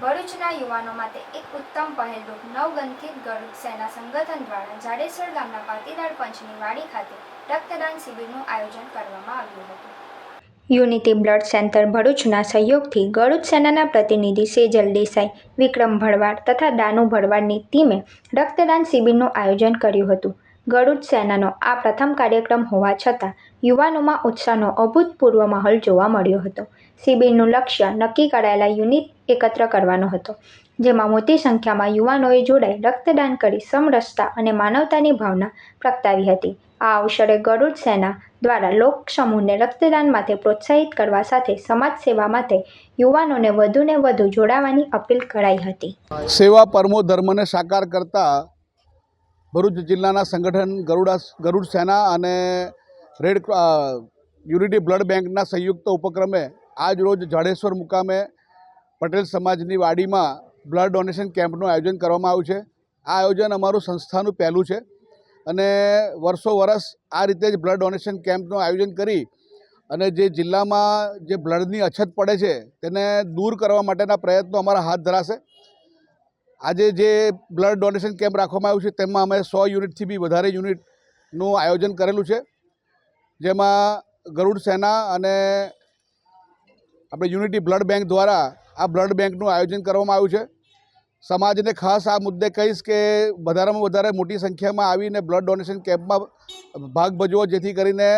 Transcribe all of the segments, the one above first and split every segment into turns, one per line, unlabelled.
ભરૂચના યુવાનો માટે એક ઉત્તમ પહેલરૂપ નવગંઠિત ગરુડ સેના સંગઠન દ્વારા જાડેશ્વર ગામના પાટીદાર પંચની વાડી ખાતે રક્તદાન શિબિરનું આયોજન કરવામાં આવ્યું હતું. યુનિટી બ્લડ સેન્ટર ભરૂચના સહયોગથી ગરુડ સેનાના પ્રતિનિધિ સેજલ દેસાઈ, વિક્રમ ભરવાડ તથા દાનુ ભરવાડની ટીમે રક્તદાન શિબિરનું આયોજન કર્યું હતું. ગરુડ સેનાનો આ પ્રથમ કાર્યક્રમ હોવા છતાં યુવાનોમાં ઉત્સાહનો અભૂતપૂર્વ માહોલ જોવા મળ્યો હતો. શિબિરનું લક્ષ્ય નક્કી કરાયેલા યુનિટ એકત્ર કરવાનો હતો, જેમાં મોટી સંખ્યામાં યુવાનોએ જોડાઈ રક્તદાન કરી સમરસતા અને માનવતાની ભાવના પ્રગટાવી હતી. આ અવસરે ગરુડ સેના દ્વારા લોક સમૂહને રક્તદાન માટે પ્રોત્સાહિત કરવા સાથે સમાજ સેવા માટે યુવાનોને વધુને વધુ જોડાવાની અપીલ કરાઈ હતી.
સેવા પરમો ધર્મને સાકાર કરતા ભરૂચ જિલ્લાના સંગઠન ગરુડ સેના અને યુનિટી બ્લડ બેંકના સંયુક્ત ઉપક્રમે આજ રોજ જાડેશ્વર મુકામે પટેલ સમાજની વાડીમાં બ્લડ ડોનેશન કેમ્પનું આયોજન કરવામાં આવ્યું છે. આ આયોજન અમારું સંસ્થાનું પહેલું છે અને વર્ષ આ રીતે જ બ્લડ ડોનેશન કેમ્પનું આયોજન કરી અને જે જિલ્લામાં જે બ્લડની અછત પડે છે તેને દૂર કરવા માટેના પ્રયત્નો અમારા હાથ ધરાશે. આજે જે બ્લડ ડોનેશન કેમ્પ રાખવામાં આવ્યું છે તેમાં અમે 100 યુનિટથી બી વધારે યુનિટનું આયોજન કરેલું છે, જેમાં ગરુડ સેના અને આપણે યુનિટી બ્લડ બેંક દ્વારા આ બ્લડ બેંકનું આયોજન કરવામાં આવ્યું છે. સમાજને ખાસ આ મુદ્દે કહીશ કે વધારેમાં વધારે મોટી સંખ્યામાં આવીને બ્લડ ડોનેશન કેમ્પમાં ભાગ ભજવો, જેથી કરીને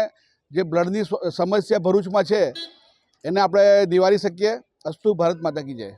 જે બ્લડની સમસ્યા ભરૂચમાં છે એને આપણે નિવારી શકીએ. અસ્તુ ભારત માતા કી જય.